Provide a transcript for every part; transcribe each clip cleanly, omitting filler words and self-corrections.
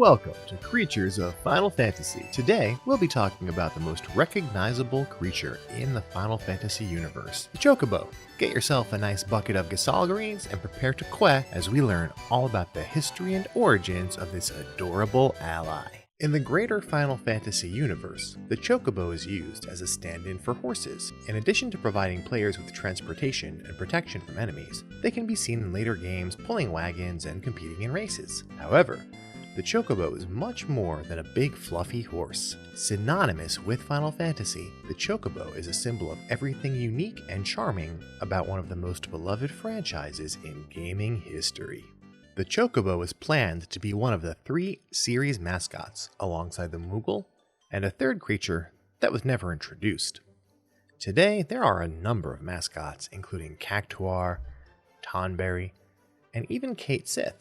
Welcome to Creatures of Final Fantasy. Today, we'll be talking about the most recognizable creature in the Final Fantasy universe, the Chocobo. Get yourself a nice bucket of Gasol greens and prepare to KWEH as we learn all about the history and origins of this adorable ally. In the greater Final Fantasy universe, the Chocobo is used as a stand-in for horses. In addition to providing players with transportation and protection from enemies, they can be seen in later games pulling wagons and competing in races. However, the Chocobo is much more than a big fluffy horse. Synonymous with Final Fantasy, the Chocobo is a symbol of everything unique and charming about one of the most beloved franchises in gaming history. The Chocobo is planned to be one of the 3 series mascots, alongside the Moogle and a third creature that was never introduced. Today, there are a number of mascots, including Cactuar, Tonberry, and even Cait Sith.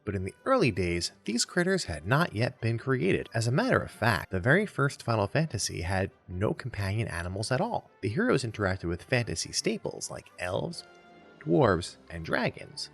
But in the early days, these critters had not yet been created. As a matter of fact, the very first Final Fantasy had no companion animals at all. The heroes interacted with fantasy staples like elves, dwarves, and dragons,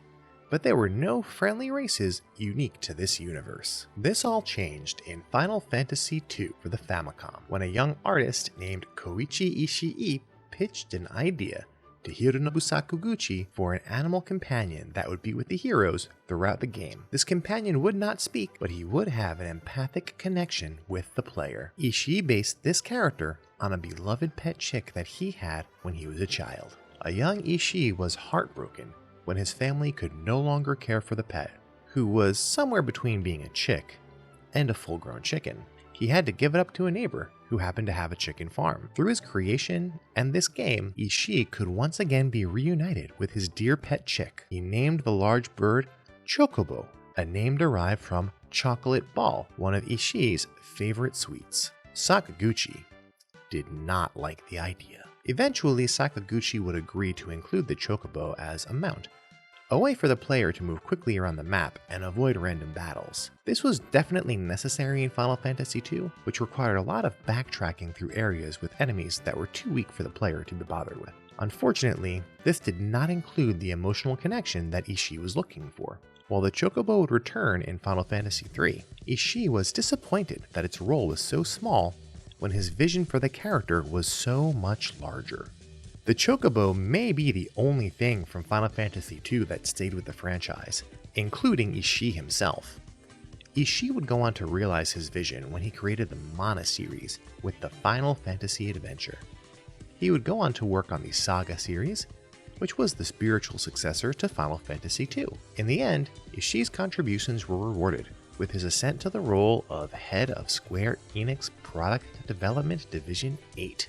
but there were no friendly races unique to this universe. This all changed in Final Fantasy II for the Famicom, when a young artist named Koichi Ishii pitched an idea to Hironobu Sakaguchi for an animal companion that would be with the heroes throughout the game. This companion would not speak, but he would have an empathic connection with the player. Ishii based this character on a beloved pet chick that he had when he was a child. A young Ishii was heartbroken when his family could no longer care for the pet, who was somewhere between being a chick and a full-grown chicken. He had to give it up to a neighbor who happened to have a chicken farm. Through his creation and this game, Ishii could once again be reunited with his dear pet chick. He named the large bird Chocobo, a name derived from chocolate ball, one of Ishii's favorite sweets. Sakaguchi did not like the idea. Eventually, Sakaguchi would agree to include the Chocobo as a mount, a way for the player to move quickly around the map and avoid random battles. This was definitely necessary in Final Fantasy II, which required a lot of backtracking through areas with enemies that were too weak for the player to be bothered with. Unfortunately, this did not include the emotional connection that Ishii was looking for. While the Chocobo would return in Final Fantasy III, Ishii was disappointed that its role was so small when his vision for the character was so much larger. The Chocobo may be the only thing from Final Fantasy II that stayed with the franchise, including Ishii himself. Ishii would go on to realize his vision when he created the Mana series with the Final Fantasy Adventure. He would go on to work on the Saga series, which was the spiritual successor to Final Fantasy II. In the end, Ishii's contributions were rewarded with his ascent to the role of head of Square Enix Product Development Division 8.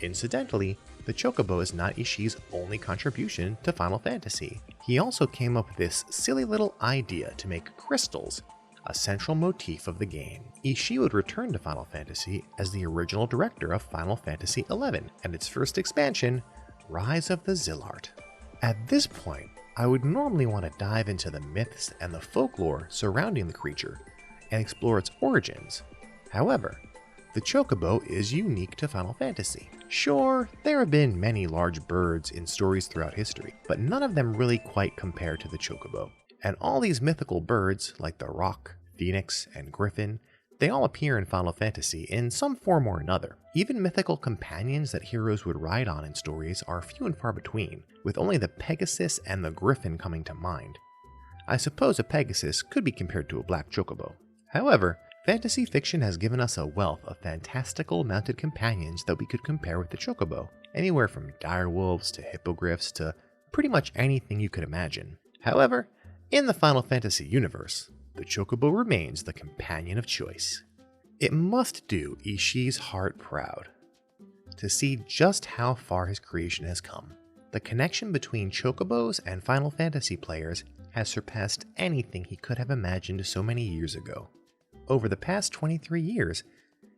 Incidentally, the Chocobo is not Ishii's only contribution to Final Fantasy. He also came up with this silly little idea to make crystals a central motif of the game. Ishii would return to Final Fantasy as the original director of Final Fantasy XI and its first expansion, Rise of the Zilart. At this point, I would normally want to dive into the myths and the folklore surrounding the creature and explore its origins. However, the Chocobo is unique to Final Fantasy. Sure, there have been many large birds in stories throughout history, but none of them really quite compare to the Chocobo. And all these mythical birds, like the Roc, Phoenix, and Griffin, they all appear in Final Fantasy in some form or another. Even mythical companions that heroes would ride on in stories are few and far between, with only the Pegasus and the Griffin coming to mind. I suppose a Pegasus could be compared to a black Chocobo. However, fantasy fiction has given us a wealth of fantastical mounted companions that we could compare with the Chocobo, anywhere from direwolves to hippogriffs to pretty much anything you could imagine. However, in the Final Fantasy universe, the Chocobo remains the companion of choice. It must do Ishii's heart proud to see just how far his creation has come. The connection between Chocobos and Final Fantasy players has surpassed anything he could have imagined so many years ago. Over the past 23 years,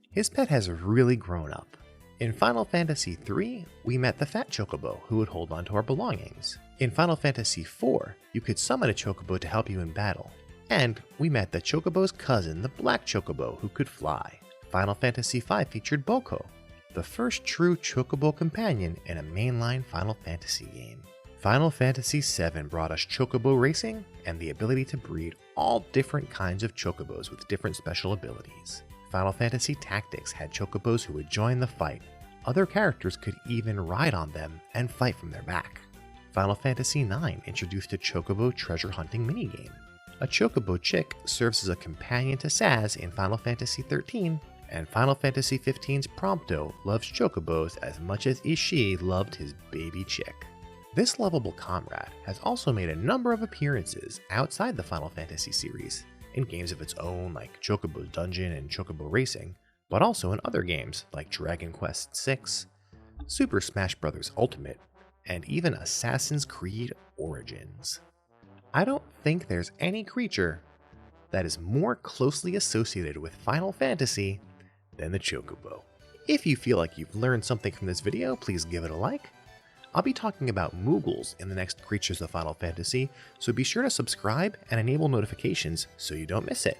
his pet has really grown up. In Final Fantasy III, we met the fat Chocobo who would hold on to our belongings. In Final Fantasy IV, you could summon a Chocobo to help you in battle. And we met the Chocobo's cousin, the black Chocobo, who could fly. Final Fantasy V featured Boko, the first true Chocobo companion in a mainline Final Fantasy game. Final Fantasy VII brought us Chocobo racing and the ability to breed all different kinds of Chocobos with different special abilities. Final Fantasy Tactics had Chocobos who would join the fight. Other characters could even ride on them and fight from their back. Final Fantasy IX introduced a Chocobo treasure hunting minigame. A Chocobo chick serves as a companion to Saz in Final Fantasy XIII, and Final Fantasy XV's Prompto loves Chocobos as much as Ishii loved his baby chick. This lovable comrade has also made a number of appearances outside the Final Fantasy series, in games of its own like Chocobo's Dungeon and Chocobo Racing, but also in other games like Dragon Quest VI, Super Smash Bros. Ultimate, and even Assassin's Creed Origins. I don't think there's any creature that is more closely associated with Final Fantasy than the Chocobo. If you feel like you've learned something from this video, please give it a like. I'll be talking about Moogles in the next Creatures of Final Fantasy, so be sure to subscribe and enable notifications so you don't miss it.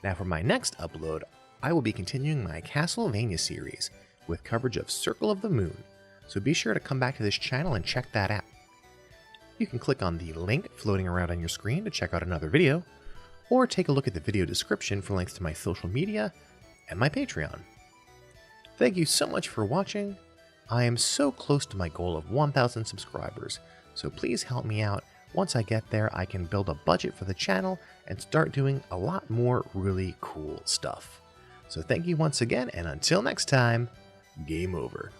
Now for my next upload, I will be continuing my Castlevania series with coverage of Circle of the Moon, so be sure to come back to this channel and check that out. You can click on the link floating around on your screen to check out another video, or take a look at the video description for links to my social media and my Patreon. Thank you so much for watching. I am so close to my goal of 1,000 subscribers, so please help me out. Once I get there, I can build a budget for the channel and start doing a lot more really cool stuff. So thank you once again, and until next time, game over.